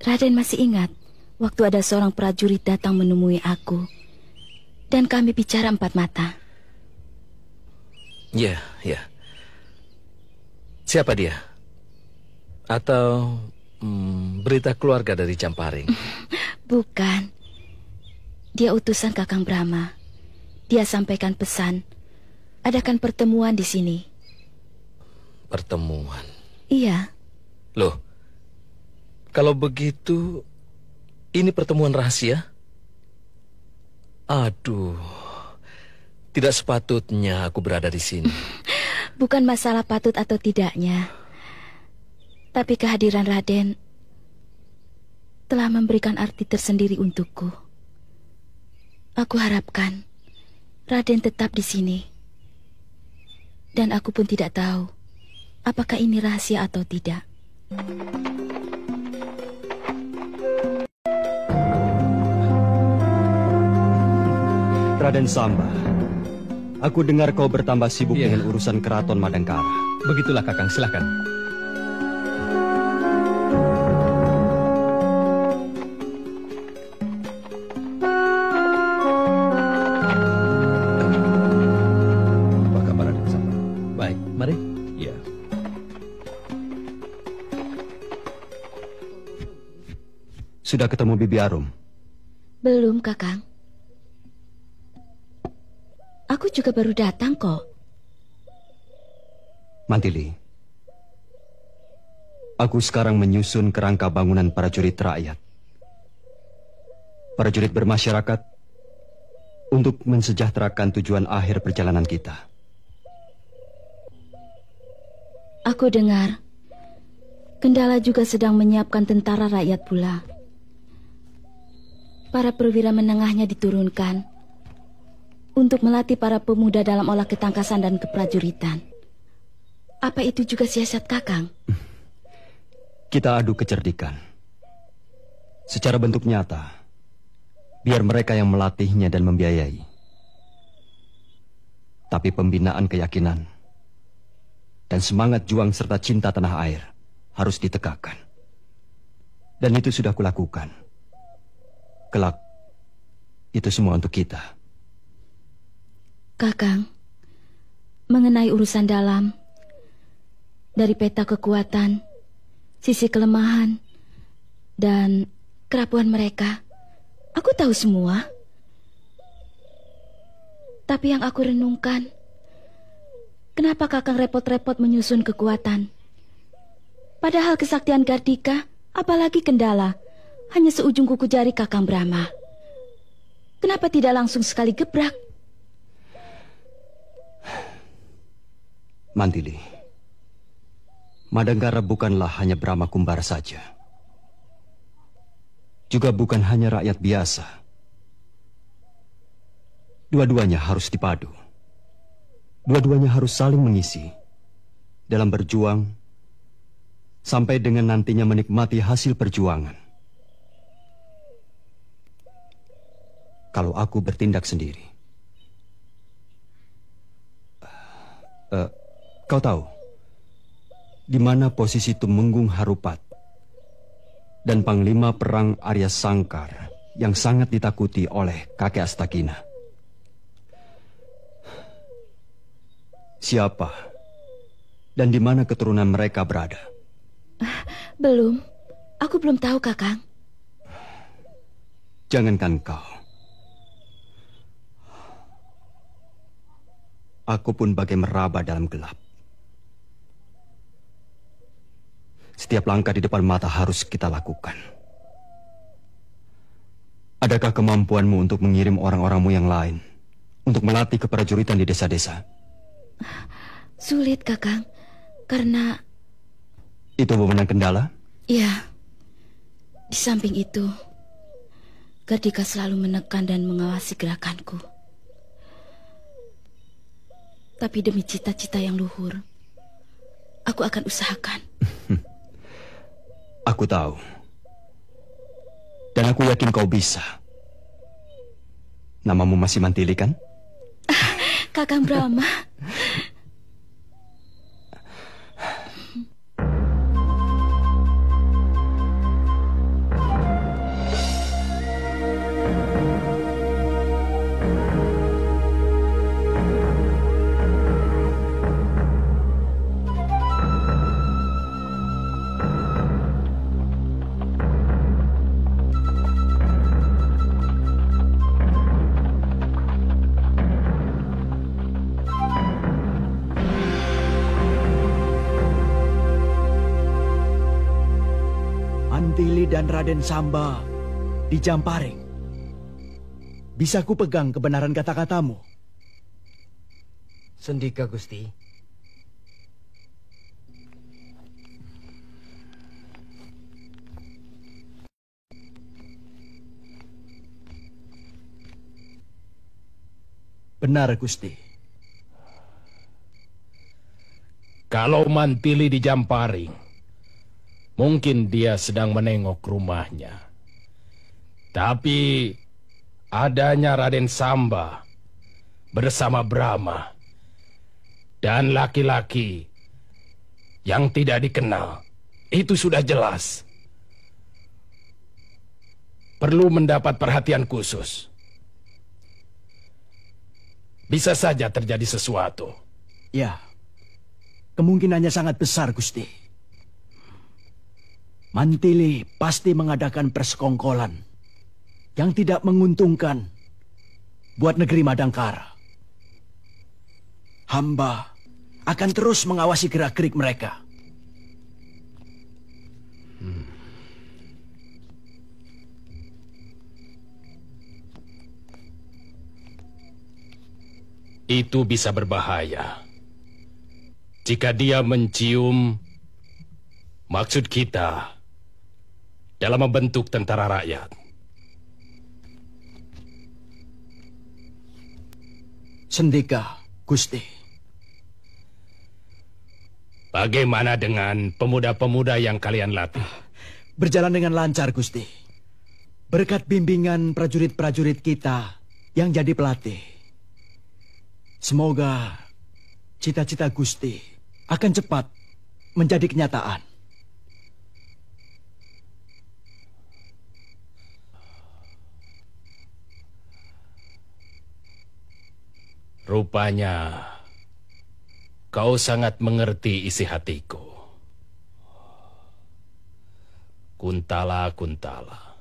Raden masih ingat waktu ada seorang prajurit datang menemui aku dan kami bicara empat mata. Ya. Siapa dia? Atau berita keluarga dari Jamparing? Bukan. Dia utusan Kakang Brahma. Dia sampaikan pesan, adakan pertemuan di sini. Pertemuan? Iya. Loh, kalau begitu, ini pertemuan rahasia? Aduh, tidak sepatutnya aku berada di sini. Bukan masalah patut atau tidaknya, tapi kehadiran Raden telah memberikan arti tersendiri untukku. Aku harapkan Raden tetap di sini. Dan aku pun tidak tahu apakah ini rahasia atau tidak. Raden Samba, aku dengar kau bertambah sibuk dengan urusan keraton Madangkara. Begitulah Kakang, silakan. Apa kabar Raden Samba? Baik, mari. Ya. Sudah ketemu Bibi Arum? Belum, Kakang. Aku juga baru datang kok. Mantili, aku sekarang menyusun kerangka bangunan prajurit rakyat. Prajurit bermasyarakat untuk mensejahterakan tujuan akhir perjalanan kita. Aku dengar Kendala juga sedang menyiapkan tentara rakyat pula. Para perwira menengahnya diturunkan untuk melatih para pemuda dalam olah ketangkasan dan keprajuritan. Apa itu juga siasat Kakang? Kita adu kecerdikan. Secara bentuk nyata, biar mereka yang melatihnya dan membiayai. Tapi pembinaan keyakinan dan semangat juang serta cinta tanah air harus ditegakkan. Dan itu sudah kulakukan. Kelak, itu semua untuk kita. Kakang, mengenai urusan dalam, dari peta kekuatan, sisi kelemahan, dan kerapuan mereka, aku tahu semua. Tapi yang aku renungkan, kenapa Kakang repot-repot menyusun kekuatan? Padahal kesaktian Gardika, apalagi Kendala, hanya seujung kuku jari Kakang Brahma. Kenapa tidak langsung sekali gebrak? Mantili, Madangkara bukanlah hanya Brahma Kumbara saja. Juga bukan hanya rakyat biasa. Dua-duanya harus dipadu. Dua-duanya harus saling mengisi dalam berjuang sampai dengan nantinya menikmati hasil perjuangan. Kalau aku bertindak sendiri, kau tahu di mana posisi Tumenggung Harupat dan Panglima Perang Arya Sangkar yang sangat ditakuti oleh kakek Astagina? Siapa dan di mana keturunan mereka berada? Belum, aku belum tahu, Kakang. Jangankan kau, aku pun bagai meraba dalam gelap. Setiap langkah di depan mata harus kita lakukan. Adakah kemampuanmu untuk mengirim orang-orangmu yang lain untuk melatih keprajuritan di desa-desa? Sulit, Kakang, karena... Itu wewenang Kendala? Ya, di samping itu, Gardika selalu menekan dan mengawasi gerakanku. Tapi demi cita-cita yang luhur, aku akan usahakan. Aku tahu. Dan aku yakin kau bisa. Namamu masih Mantili, kan? Kakang Brahma. Mantili dan Raden Samba di Jamparing. Bisa ku pegang kebenaran kata-katamu? Sendika, Gusti. Benar, Gusti. Kalau Mantili di Jamparing, mungkin dia sedang menengok rumahnya. Tapi adanya Raden Samba bersama Brahma dan laki-laki yang tidak dikenal, itu sudah jelas perlu mendapat perhatian khusus. Bisa saja terjadi sesuatu. Ya, kemungkinannya sangat besar, Gusti. Mantili pasti mengadakan persekongkolan yang tidak menguntungkan buat negeri Madangkara. Hamba akan terus mengawasi gerak-gerik mereka. Itu bisa berbahaya jika dia mencium maksud kita dalam membentuk tentara rakyat. Sendika, Gusti. Bagaimana dengan pemuda-pemuda yang kalian latih? Berjalan dengan lancar, Gusti. Berkat bimbingan prajurit-prajurit kita yang jadi pelatih. Semoga cita-cita Gusti akan cepat menjadi kenyataan. Rupanya kau sangat mengerti isi hatiku. Kuntala, Kuntala.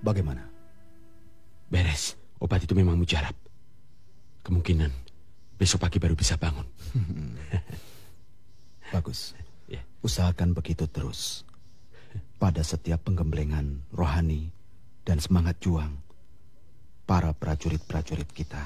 Bagaimana? Beres. Obat itu memang mujarab. Kemungkinan besok pagi baru bisa bangun. Bagus. Ya. Usahakan begitu terus. Pada setiap penggemblengan rohani dan semangat juang para prajurit-prajurit kita.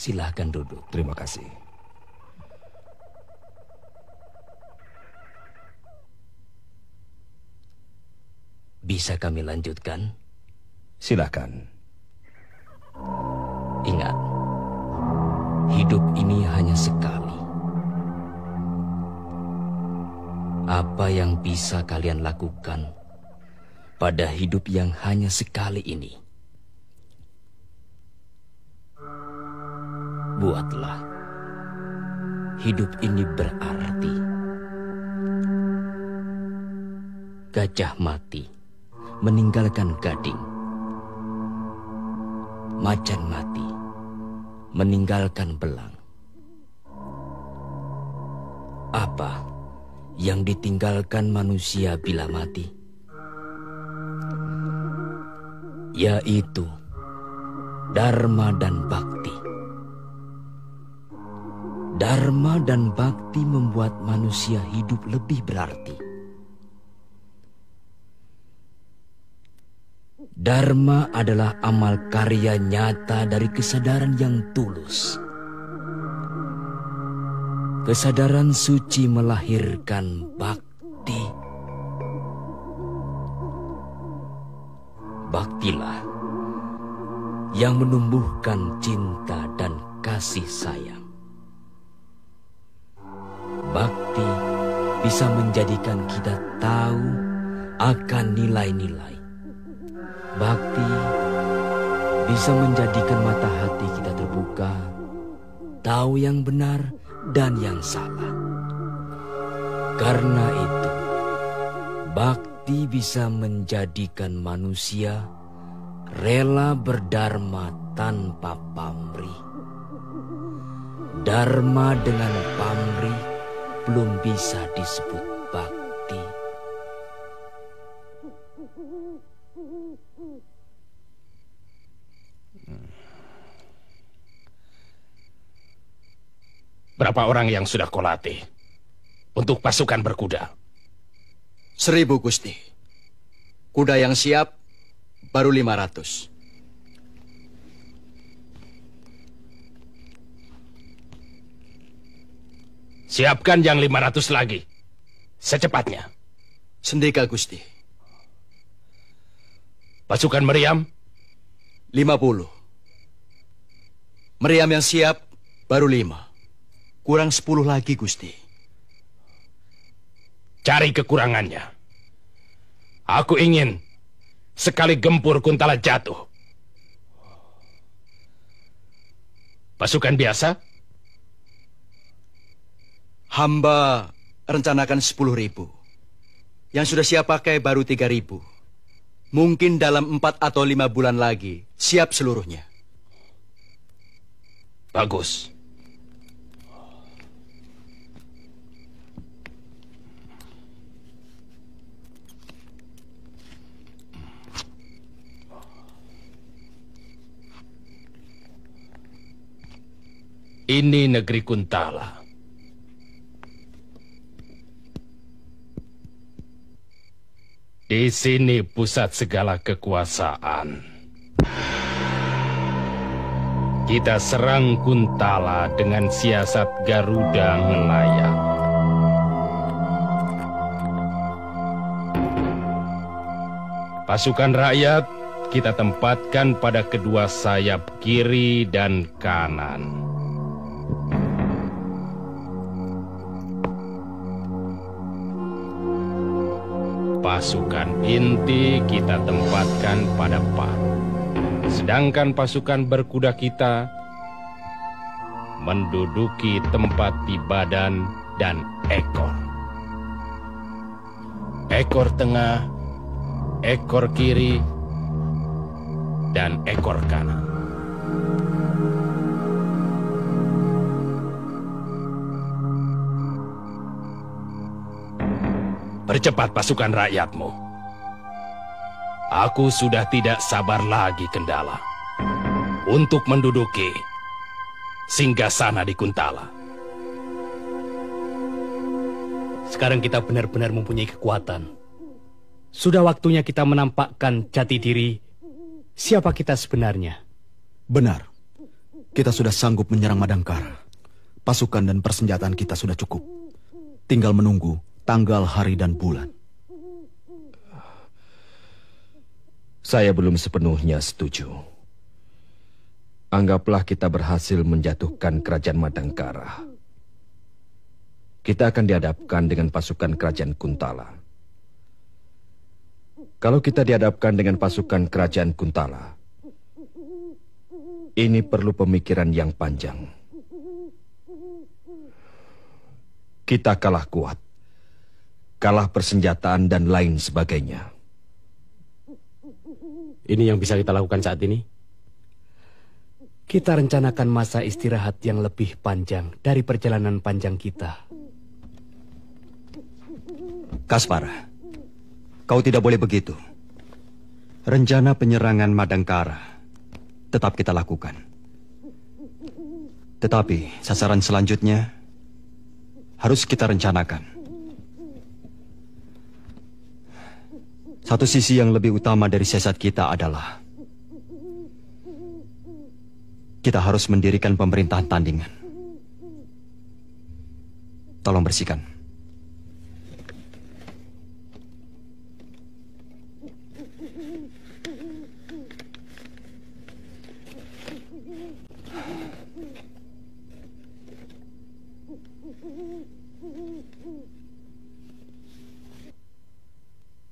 Silahkan duduk. Terima kasih. Bisa kami lanjutkan? Silakan. Ingat, hidup ini hanya sekali. Apa yang bisa kalian lakukan pada hidup yang hanya sekali ini? Buatlah hidup ini berarti. Gajah mati meninggalkan gading. Macan mati meninggalkan belang. Apa yang ditinggalkan manusia bila mati? Yaitu dharma dan bakti. Dharma dan bakti membuat manusia hidup lebih berarti. Dharma adalah amal karya nyata dari kesadaran yang tulus. Kesadaran suci melahirkan bakti. Baktilah yang menumbuhkan cinta dan kasih sayang. Bakti bisa menjadikan kita tahu akan nilai-nilai. Bakti bisa menjadikan mata hati kita terbuka, tahu yang benar dan yang salah. Karena itu, bakti bisa menjadikan manusia rela berdharma tanpa pamrih. Dharma dengan pamrih belum bisa disebut bakti. Berapa orang yang sudah kau latih untuk pasukan berkuda? 1000, Gusti. Kuda yang siap baru 500. Siapkan yang 500 lagi. Secepatnya. Sendika, Gusti. Pasukan meriam? 50. Meriam yang siap baru 5. Kurang 10 lagi, Gusti. Cari kekurangannya. Aku ingin sekali gempur Kuntala jatuh. Pasukan biasa? Hamba rencanakan 10.000. Yang sudah siap pakai baru 3.000. Mungkin dalam 4 atau 5 bulan lagi siap seluruhnya. Bagus. Ini negeri Kuntala. Di sini pusat segala kekuasaan. Kita serang Kuntala dengan siasat Garuda melayang. Pasukan rakyat kita tempatkan pada kedua sayap kiri dan kanan. Pasukan inti kita tempatkan pada paru. Sedangkan pasukan berkuda kita menduduki tempat di badan dan ekor. Ekor tengah, ekor kiri, dan ekor kanan. Percepat pasukan rakyatmu. Aku sudah tidak sabar lagi, Kendala, untuk menduduki singgasana di Kuntala. Sekarang kita benar-benar mempunyai kekuatan. Sudah waktunya kita menampakkan jati diri siapa kita sebenarnya. Benar. Kita sudah sanggup menyerang Madangkara. Pasukan dan persenjataan kita sudah cukup. Tinggal menunggu tanggal, hari, dan bulan. Saya belum sepenuhnya setuju. Anggaplah kita berhasil menjatuhkan kerajaan Madangkara. Kita akan dihadapkan dengan pasukan kerajaan Kuntala. Kalau kita dihadapkan dengan pasukan kerajaan Kuntala, ini perlu pemikiran yang panjang. Kita kalah kuat, kalah persenjataan dan lain sebagainya. Ini yang bisa kita lakukan saat ini. Kita rencanakan masa istirahat yang lebih panjang dari perjalanan panjang kita. Kaspar, kau tidak boleh begitu. Rencana penyerangan Madangkara tetap kita lakukan. Tetapi sasaran selanjutnya harus kita rencanakan. Satu sisi yang lebih utama dari siasat kita adalah kita harus mendirikan pemerintahan tandingan. Tolong bersihkan.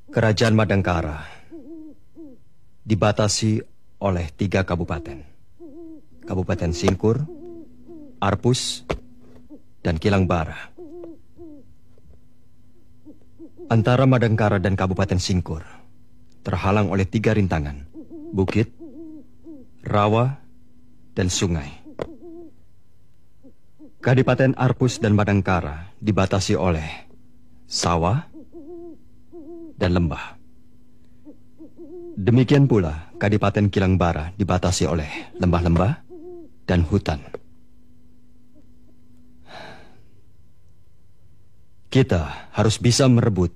Kerajaan Madangkara dibatasi oleh 3 kabupaten. Kabupaten Singkur, Arpus, dan Kilangbara. Antara Madangkara dan Kabupaten Singkur terhalang oleh 3 rintangan, bukit, rawa, dan sungai. Kadipaten Arpus dan Madangkara dibatasi oleh sawah dan lembah. Demikian pula Kadipaten Kilangbara dibatasi oleh lembah-lembah dan hutan. Kita harus bisa merebut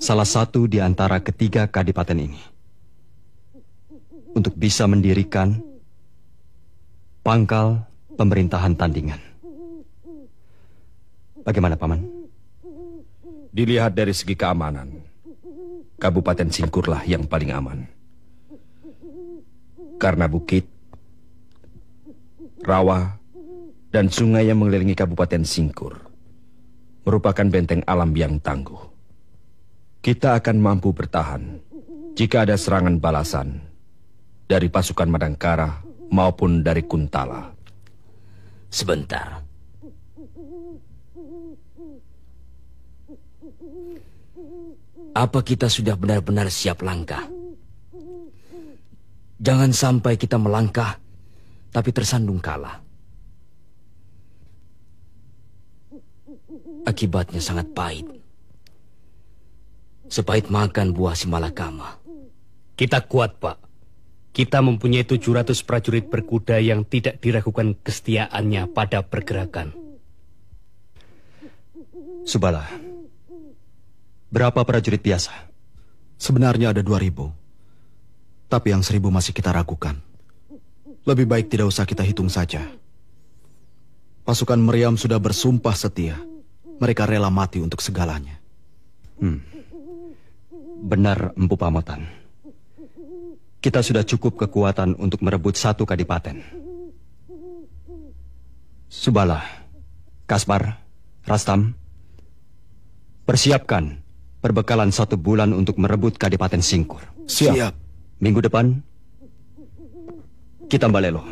salah satu di antara ketiga kadipaten ini untuk bisa mendirikan pangkal pemerintahan tandingan. Bagaimana, Paman? Dilihat dari segi keamanan, Kabupaten Singkurlah yang paling aman. Karena bukit, rawa, dan sungai yang mengelilingi Kabupaten Singkur merupakan benteng alam yang tangguh. Kita akan mampu bertahan jika ada serangan balasan dari pasukan Madangkara maupun dari Kuntala. Sebentar. Apa kita sudah benar-benar siap langkah? Jangan sampai kita melangkah, tapi tersandung kalah. Akibatnya sangat pahit. Sepahit makan buah simalakama. Kita kuat, Pak. Kita mempunyai 700 prajurit berkuda yang tidak diragukan kesetiaannya pada pergerakan. Subala, berapa prajurit biasa? Sebenarnya ada 2.000. Tapi yang 1.000 masih kita ragukan. Lebih baik tidak usah kita hitung saja. Pasukan Meriam sudah bersumpah setia. Mereka rela mati untuk segalanya. Benar, Empu Pamotan. Kita sudah cukup kekuatan untuk merebut 1 kadipaten. Subala, Kaspar, Rastam, persiapkan perbekalan 1 bulan untuk merebut Kadipaten Singkur. Siap. Minggu depan, kita Balelo.